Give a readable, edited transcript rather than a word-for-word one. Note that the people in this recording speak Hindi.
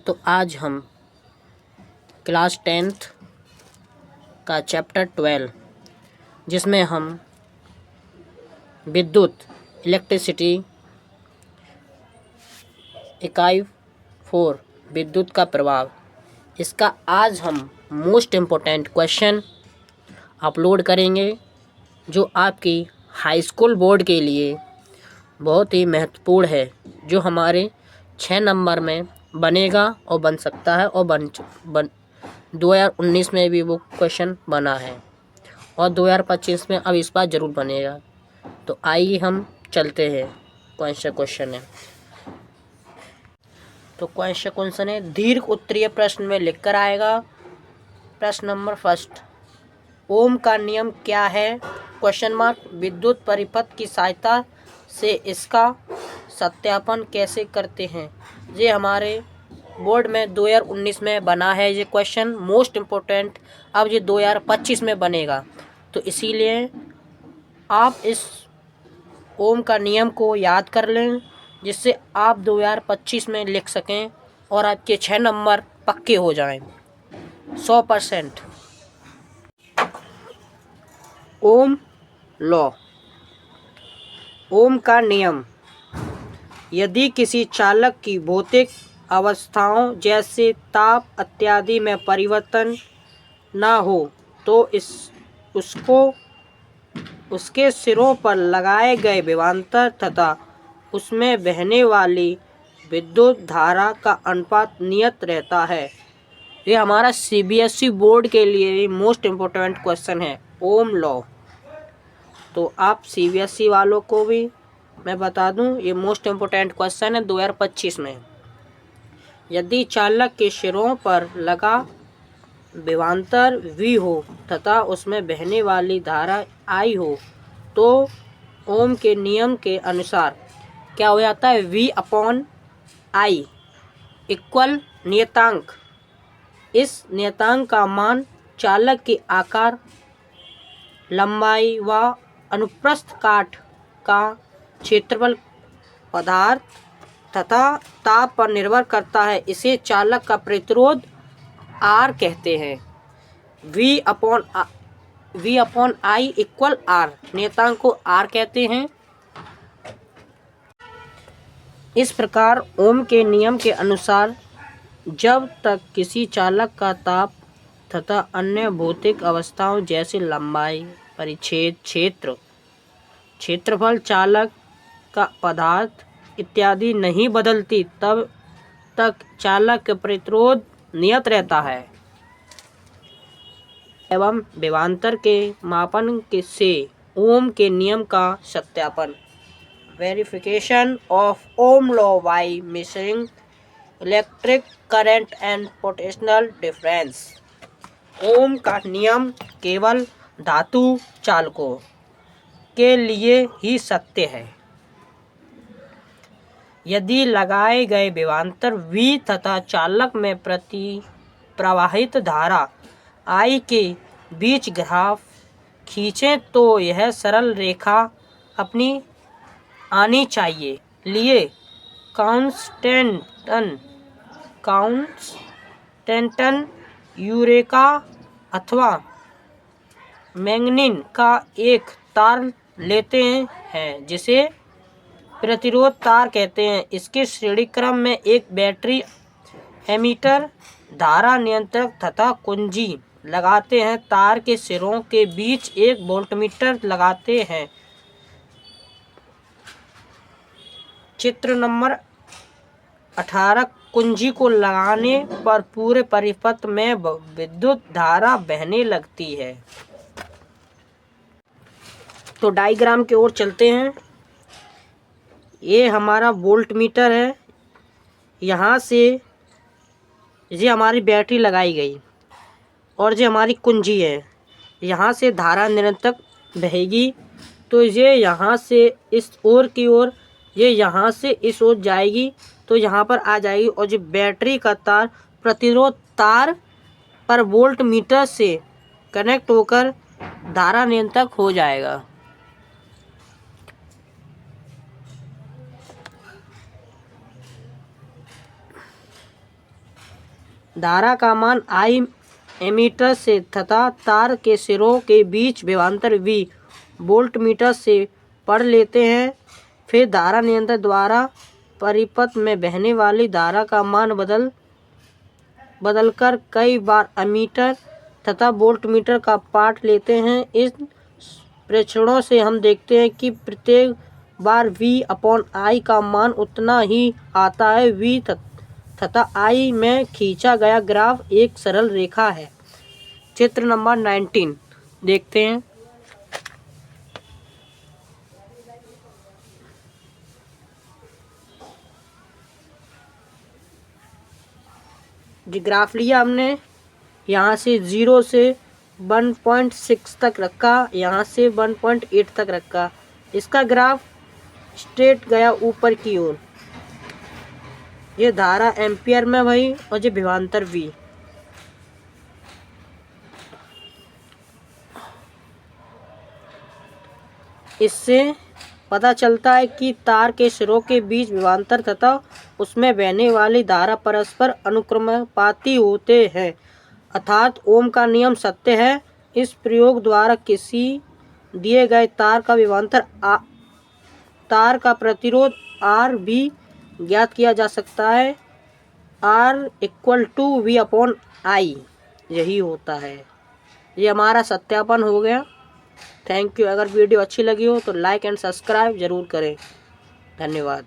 तो आज हम क्लास 10th का चैप्टर 12 जिसमें हम विद्युत इलेक्ट्रिसिटी इकाई 4 विद्युत का प्रभाव, इसका आज हम मोस्ट इम्पोर्टेंट क्वेश्चन अपलोड करेंगे जो आपकी हाई स्कूल बोर्ड के लिए बहुत ही महत्वपूर्ण है, जो हमारे 6 नंबर में बनेगा और बन सकता है और 2019 में भी वो क्वेश्चन बना है और 2025 में अब इस बार ज़रूर बनेगा। तो आइए हम चलते हैं क्वेश्चन है। तो क्वेश्चन है दीर्घ उत्तरीय प्रश्न में लिखकर आएगा। प्रश्न नंबर फर्स्ट, ओम का नियम क्या है? Question mark. विद्युत परिपथ की सहायता से इसका सत्यापन कैसे करते हैं? ये हमारे बोर्ड में 2019 में बना है ये क्वेश्चन, मोस्ट इम्पोर्टेंट। अब ये 2025 में बनेगा, तो इसीलिए आप इस ओम का नियम को याद कर लें, जिससे आप 2025 में लिख सकें और आपके 6 नंबर पक्के हो जाएं 100%। ओम लॉ। ओम का नियम। यदि किसी चालक की भौतिक अवस्थाओं जैसे ताप इत्यादि में परिवर्तन ना हो तो उसको उसके सिरों पर लगाए गए विभवांतर तथा उसमें बहने वाली विद्युत धारा का अनुपात नियत रहता है। ये हमारा CBSE बोर्ड के लिए मोस्ट इम्पोर्टेंट क्वेश्चन है, ओम लॉ। तो आप CBSE वालों को भी मैं बता दूं, ये मोस्ट इम्पोर्टेंट क्वेश्चन है 2025 में। यदि चालक के सिरों पर लगा विभवांतर V हो तथा उसमें बहने वाली धारा I हो, तो ओम के नियम के अनुसार क्या हो जाता है? V/I इक्वल नियतांक। इस नियतांक का मान चालक के आकार, लंबाई व अनुप्रस्थ काट का क्षेत्रफल, पदार्थ तथा ताप पर निर्भर करता है। इसे चालक का प्रतिरोध R कहते हैं। V/I इक्वल R, नियतांक को R कहते हैं। इस प्रकार ओम के नियम के अनुसार जब तक किसी चालक का ताप तथा अन्य भौतिक अवस्थाओं जैसे लंबाई, परिच्छेद, क्षेत्रफल, चालक का पदार्थ इत्यादि नहीं बदलती, तब तक चालक का प्रतिरोध नियत रहता है एवं विभवांतर के मापन से ओम के नियम का सत्यापन। Verification of Ohm law by measuring electric current and potential difference. Ohm का नियम केवल धातु चालकों के लिए ही सत्य है। यदि लगाए गए विभवांतर V तथा चालक में प्रवाहित धारा I के बीच ग्राफ खींचें तो यह सरल रेखा अपनी आनी चाहिए। लिए कांस्टेंटन यूरेका अथवा मैंगनीज का एक तार लेते हैं जिसे प्रतिरोध तार कहते हैं। इसके श्रेणी क्रम में एक बैटरी, एमीटर, धारा नियंत्रक तथा कुंजी लगाते हैं। तार के सिरों के बीच एक वोल्टमीटर लगाते हैं। चित्र नंबर 18। कुंजी को लगाने पर पूरे परिपथ में विद्युत धारा बहने लगती है। तो डायग्राम की ओर चलते हैं। ये हमारा वोल्ट मीटर है। यहाँ से ये हमारी बैटरी लगाई गई और ये हमारी कुंजी है। यहाँ से धारा निरंतर बहेगी, तो ये यहाँ से इस ओर की ओर, ये यहाँ से इस ओर जाएगी तो यहाँ पर आ जाएगी और जो बैटरी का तार प्रतिरोध तार पर वोल्ट मीटर से कनेक्ट होकर धारा नियंत्रक हो जाएगा। धारा का मान I एमीटर से तथा तार के सिरों के बीच विभवांतर V वोल्टमीटर से पढ़ लेते हैं। फिर धारा नियंत्रक द्वारा परिपथ में बहने वाली धारा का मान बदलकर कई बार एमीटर तथा वोल्टमीटर का पाठ लेते हैं। इस प्रेक्षणों से हम देखते हैं कि प्रत्येक बार V/I का मान उतना ही आता है। V तथा I में खींचा गया ग्राफ एक सरल रेखा है। चित्र नंबर 19 देखते हैं। जी ग्राफ लिया हमने, यहाँ से 0 से 1.6 तक रखा, यहाँ से 1.8 तक रखा। इसका ग्राफ स्ट्रेट गया ऊपर की ओर। ये धारा एम्पियर में भाई, और ये विभवांतर V। इससे पता चलता है कि तार के सिरों के बीच विभवांतर तथा उसमें बहने वाली धारा परस्पर अनुक्रमानुपाती होते हैं, अर्थात ओम का नियम सत्य है। इस प्रयोग द्वारा किसी दिए गए तार का विभवांतर तार का प्रतिरोध R भी ज्ञात किया जा सकता है। R = V/I यही होता है। ये हमारा सत्यापन हो गया। Thank you. अगर वीडियो अच्छी लगी हो तो लाइक एंड सब्सक्राइब ज़रूर करें। धन्यवाद।